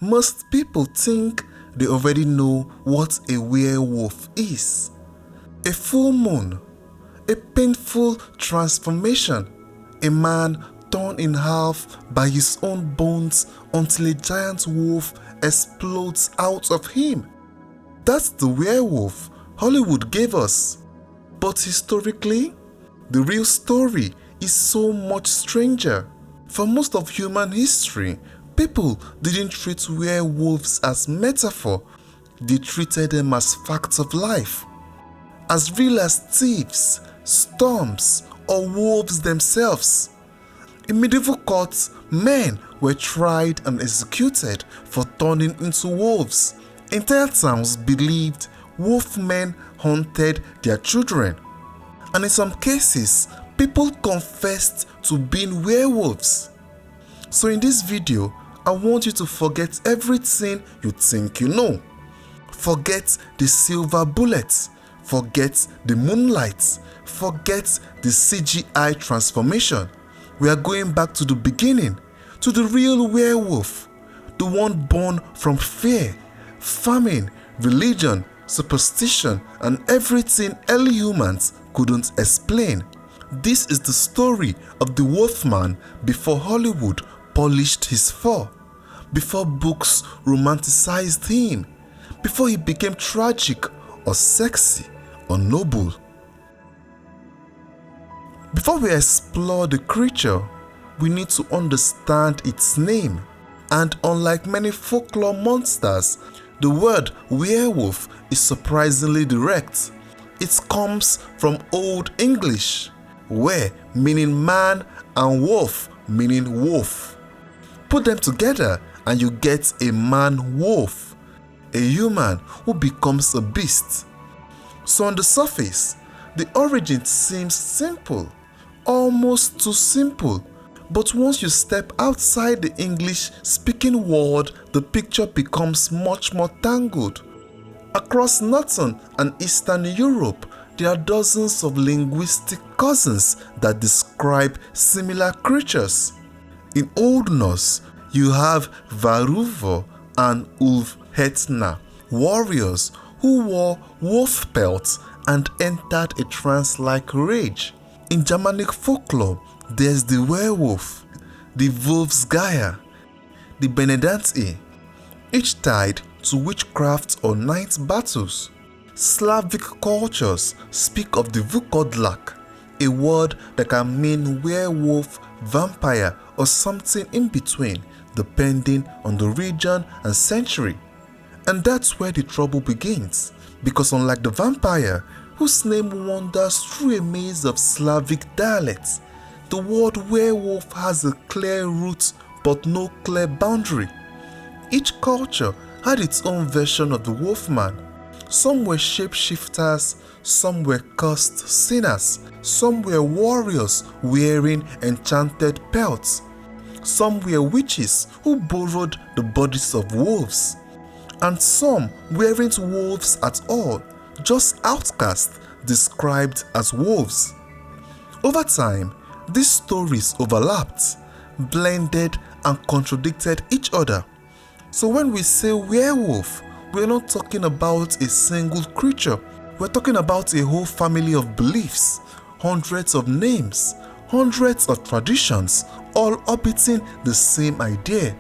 Most people think they already know what a werewolf is. A full moon, a painful transformation, a man torn in half by his own bones until a giant wolf explodes out of him. That's the werewolf Hollywood gave us. But historically, the real story is so much stranger. For most of human history, people didn't treat werewolves as metaphor, they treated them as facts of life. As real as thieves, storms, or wolves themselves. In medieval courts, men were tried and executed for turning into wolves. Entire towns believed wolfmen haunted their children. And in some cases, people confessed to being werewolves. So in this video, I want you to forget everything you think you know. Forget the silver bullets. Forget the moonlight. Forget the CGI transformation. We are going back to the beginning, to the real werewolf, the one born from fear, famine, religion, superstition, and everything early humans couldn't explain. This is the story of the Wolfman before Hollywood polished his fur, before books romanticized him, before he became tragic or sexy or noble. Before we explore the creature, we need to understand its name. And unlike many folklore monsters, the word werewolf is surprisingly direct. It comes from Old English, were meaning man and wolf meaning wolf. Put them together and you get a man-wolf, a human who becomes a beast. So on the surface, the origin seems simple, almost too simple. But once you step outside the English-speaking world, the picture becomes much more tangled. Across Northern and Eastern Europe, there are dozens of linguistic cousins that describe similar creatures. In Old Norse, you have Varuvo and Ulfhetna, warriors who wore wolf pelts and entered a trance-like rage. In Germanic folklore, there's the werewolf, the Wolfsgeier, the Benedante, each tied to witchcraft or night battles. Slavic cultures speak of the Vukodlak, a word that can mean werewolf, vampire, or something in between, depending on the region and century. And that's where the trouble begins, because unlike the vampire, whose name wanders through a maze of Slavic dialects, the word werewolf has a clear root but no clear boundary. Each culture had its own version of the wolfman. Some were shapeshifters, some were cursed sinners, some were warriors wearing enchanted pelts, some were witches who borrowed the bodies of wolves, and some weren't wolves at all, just outcasts described as wolves. Over time, these stories overlapped, blended, and contradicted each other. So when we say werewolf, we're not talking about a single creature. We're talking about a whole family of beliefs, hundreds of names, hundreds of traditions, all orbiting the same idea.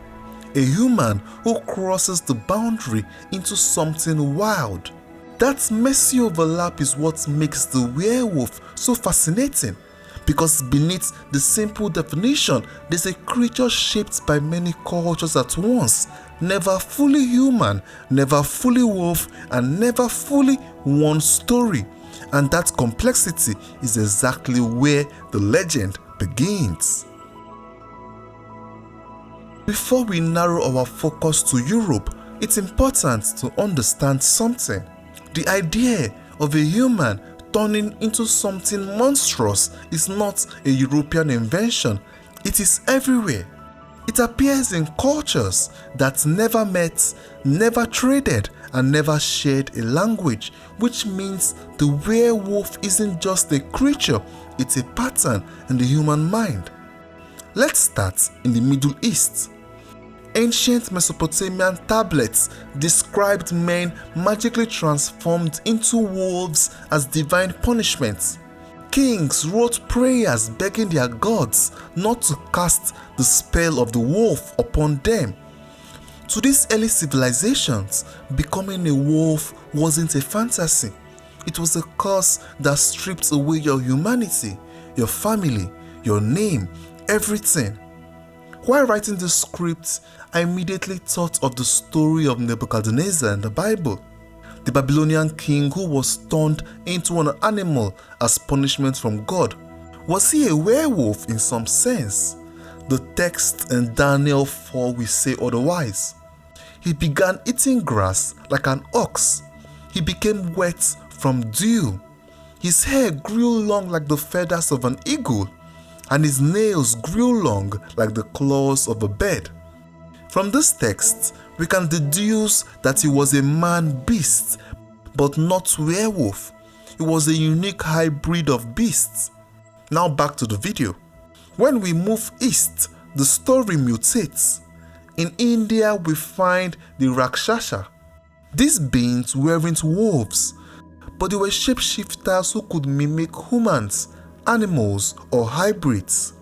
A human who crosses the boundary into something wild. That messy overlap is what makes the werewolf so fascinating, because beneath the simple definition, there's a creature shaped by many cultures at once, never fully human, never fully wolf, and never fully one story. And that complexity is exactly where the legend begins. Before we narrow our focus to Europe, it's important to understand something. The idea of a human turning into something monstrous is not a European invention. It is everywhere. It appears in cultures that never met, never traded, and never shared a language, which means the werewolf isn't just a creature, it's a pattern in the human mind. Let's start in the Middle East. Ancient Mesopotamian tablets described men magically transformed into wolves as divine punishment. Kings wrote prayers begging their gods not to cast the spell of the wolf upon them. To these early civilizations, becoming a wolf wasn't a fantasy. It was a curse that stripped away your humanity, your family, your name, everything. While writing the script, I immediately thought of the story of Nebuchadnezzar in the Bible, the Babylonian king who was turned into an animal as punishment from God. Was he a werewolf in some sense? The text in Daniel 4 will say otherwise. He began eating grass like an ox. He became wet from dew. His hair grew long like the feathers of an eagle, and his nails grew long like the claws of a bird. From this text, we can deduce that he was a man-beast, but not werewolf. He was a unique hybrid of beasts. Now back to the video. When we move east, the story mutates. In India, we find the Rakshasa. These beings weren't wolves, but they were shapeshifters who could mimic humans, animals, or hybrids.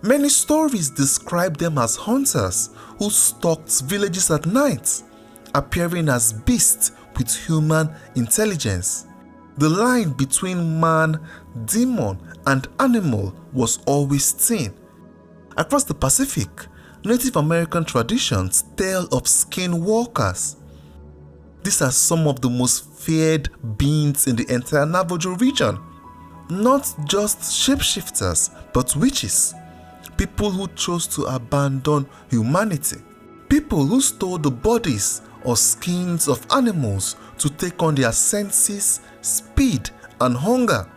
Many stories describe them as hunters who stalked villages at night, appearing as beasts with human intelligence. The line between man, demon, and animal was always thin. Across the Pacific, Native American traditions tell of skinwalkers. These are some of the most feared beings in the entire Navajo region. Not just shapeshifters, but witches. People who chose to abandon humanity. People who stole the bodies or skins of animals to take on their senses, speed, and hunger.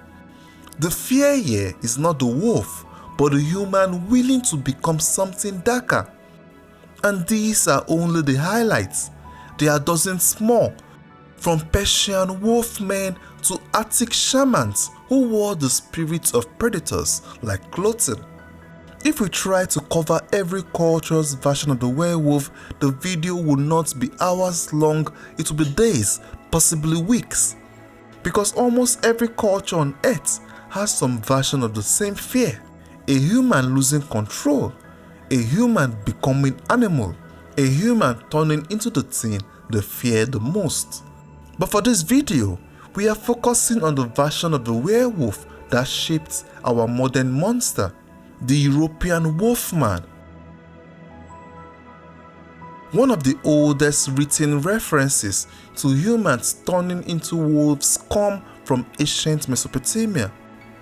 The fear here is not the wolf, but the human willing to become something darker. And these are only the highlights. There are dozens more, from Persian wolfmen to Arctic shamans who wore the spirits of predators like clothing. If we try to cover every culture's version of the werewolf, the video will not be hours long, it will be days, possibly weeks. Because almost every culture on earth has some version of the same fear. A human losing control, a human becoming animal, a human turning into the thing they fear the most. But for this video, we are focusing on the version of the werewolf that shaped our modern monster, the European wolfman. One of the oldest written references to humans turning into wolves come from ancient Mesopotamia.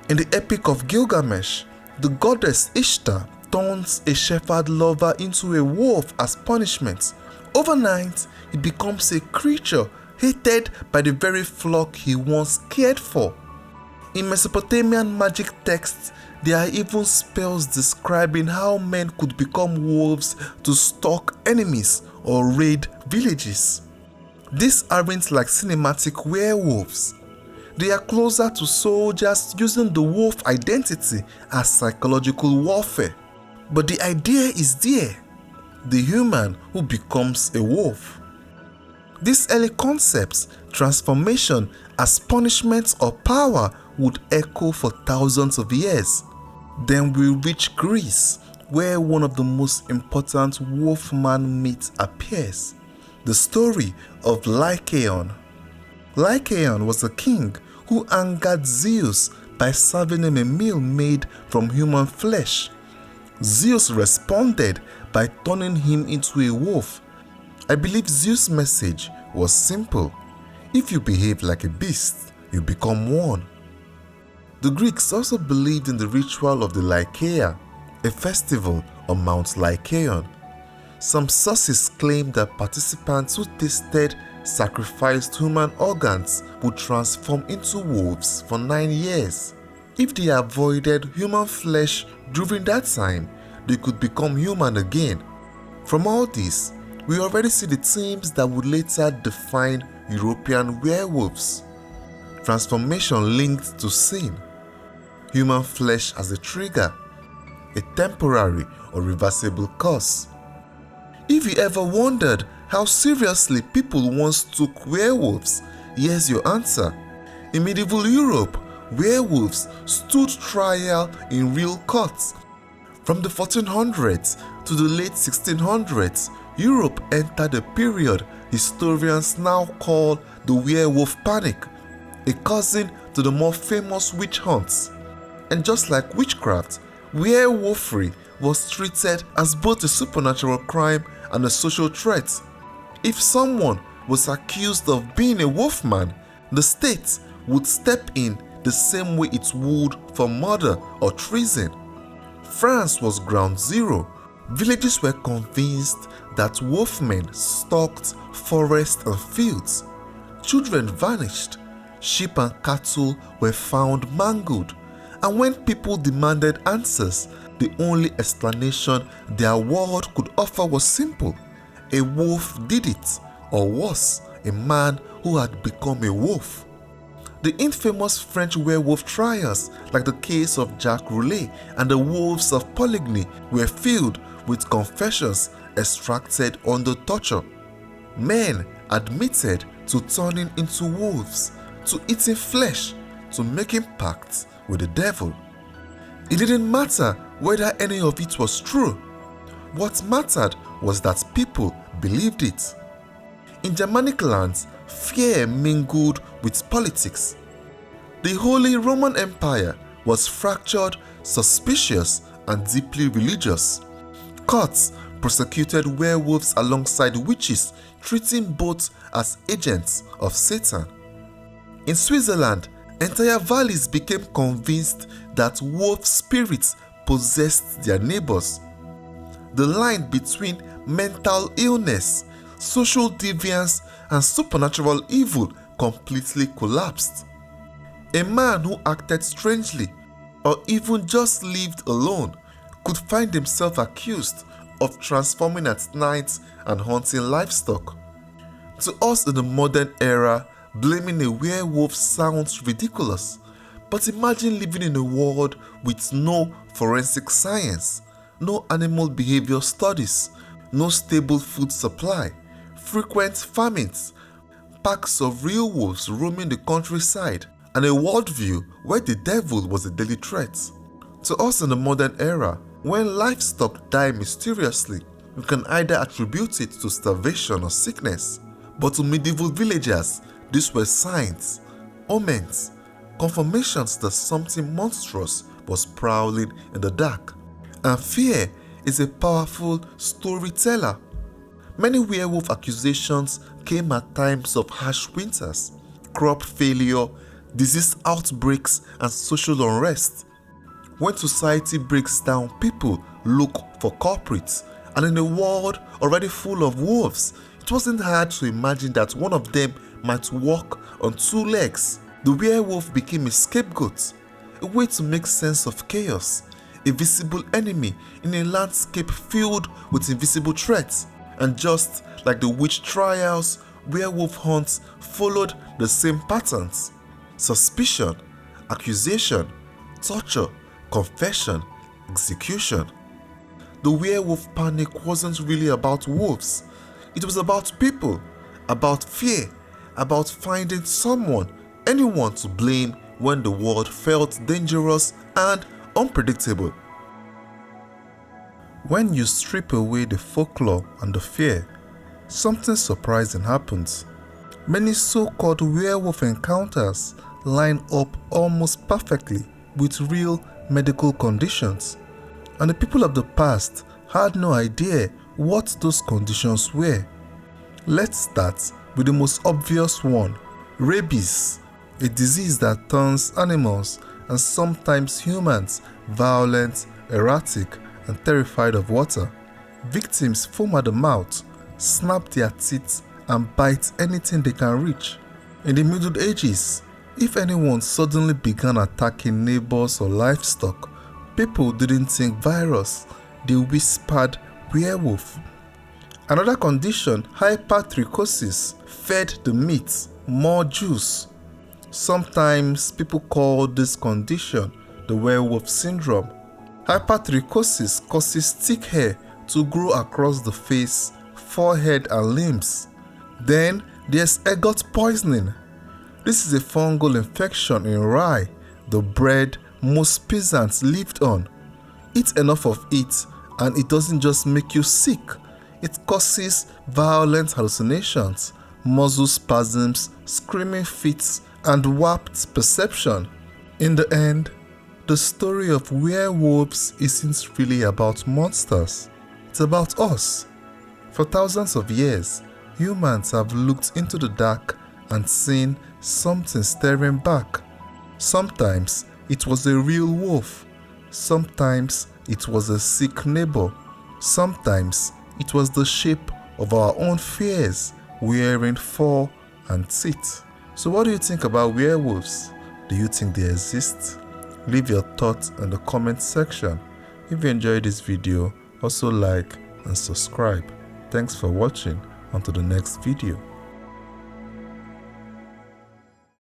In the Epic of Gilgamesh, the goddess Ishtar turns a shepherd lover into a wolf as punishment. Overnight, he becomes a creature hated by the very flock he once cared for. In Mesopotamian magic texts, there are even spells describing how men could become wolves to stalk enemies or raid villages. These aren't like cinematic werewolves. They are closer to soldiers using the wolf identity as psychological warfare. But the idea is there, the human who becomes a wolf. These early concepts, transformation as punishment or power, would echo for thousands of years. Then we reach Greece, where one of the most important wolfman myths appears, the story of Lycaon. Lycaon was a king who angered Zeus by serving him a meal made from human flesh. Zeus responded by turning him into a wolf. I believe Zeus' message was simple: if you behave like a beast, you become one. The Greeks also believed in the ritual of the Lycaea, a festival on Mount Lycaon. Some sources claim that participants who tasted sacrificed human organs would transform into wolves for 9 years. If they avoided human flesh during that time, they could become human again. From all this, we already see the themes that would later define European werewolves. Transformation linked to sin, human flesh as a trigger, a temporary or reversible curse. If you ever wondered how seriously people once took werewolves, here's your answer. In medieval Europe, werewolves stood trial in real courts. From the 1400s to the late 1600s, Europe entered a period historians now call the werewolf panic, a cousin to the more famous witch hunts. And just like witchcraft, werewolfery was treated as both a supernatural crime and a social threat. If someone was accused of being a wolfman, the state would step in the same way it would for murder or treason. France was ground zero. Villages were convinced that wolfmen stalked forests and fields. Children vanished. Sheep and cattle were found mangled. And when people demanded answers, the only explanation their world could offer was simple. A wolf did it, or worse, a man who had become a wolf. The infamous French werewolf trials, like the case of Jacques Roulet and the wolves of Poligny, were filled with confessions extracted under torture. Men admitted to turning into wolves, to eating flesh, to making pacts with the devil. It didn't matter whether any of it was true. What mattered was that people believed it. In Germanic lands, fear mingled with politics. The Holy Roman Empire was fractured, suspicious, and deeply religious. Courts prosecuted werewolves alongside witches, treating both as agents of Satan. In Switzerland, entire valleys became convinced that wolf spirits possessed their neighbors. The line between mental illness, social deviance, and supernatural evil completely collapsed. A man who acted strangely or even just lived alone could find himself accused of transforming at night and hunting livestock. To us in the modern era, blaming a werewolf sounds ridiculous, but imagine living in a world with no forensic science, no animal behavior studies, no stable food supply, frequent famines, packs of real wolves roaming the countryside, and a worldview where the devil was a daily threat. To us in the modern era, when livestock die mysteriously, we can either attribute it to starvation or sickness, but to medieval villagers, these were signs, omens, confirmations that something monstrous was prowling in the dark. And fear is a powerful storyteller. Many werewolf accusations came at times of harsh winters, crop failure, disease outbreaks, and social unrest. When society breaks down, people look for culprits, and in a world already full of wolves, it wasn't hard to imagine that one of them might walk on two legs. The werewolf became a scapegoat, a way to make sense of chaos, a visible enemy in a landscape filled with invisible threats. And just like the witch trials, werewolf hunts followed the same patterns: suspicion, accusation, torture, confession, execution. The werewolf panic wasn't really about wolves. It was about people, about fear, about finding someone, anyone to blame when the world felt dangerous and unpredictable. When you strip away the folklore and the fear, something surprising happens. Many so-called werewolf encounters line up almost perfectly with real medical conditions, and the people of the past had no idea what those conditions were. Let's start with the most obvious one: rabies, a disease that turns animals and sometimes humans violent, erratic, and terrified of water. Victims foam at the mouth, snap their teeth, and bite anything they can reach. In the Middle Ages, if anyone suddenly began attacking neighbors or livestock, people didn't think virus, they whispered werewolf. Another condition, hypertrichosis, fed the meat more juice. Sometimes people call this condition the werewolf syndrome. Hypertrichosis causes thick hair, to grow across the face, forehead and limbs. Then there's ergot poisoning. This is a fungal infection in rye, the bread most peasants lived on. Eat enough of it and it doesn't just make you sick, it causes violent hallucinations, muscle spasms, screaming fits, and warped perception. In the end, the story of werewolves isn't really about monsters, it's about us. For thousands of years, humans have looked into the dark and seen something staring back. Sometimes it was a real wolf, sometimes it was a sick neighbor, sometimes it was the shape of our own fears wearing fur and teeth. So what do you think about werewolves? Do you think they exist? Leave your thoughts in the comment section. If you enjoyed this video, also like and subscribe. Thanks for watching. On to the next video.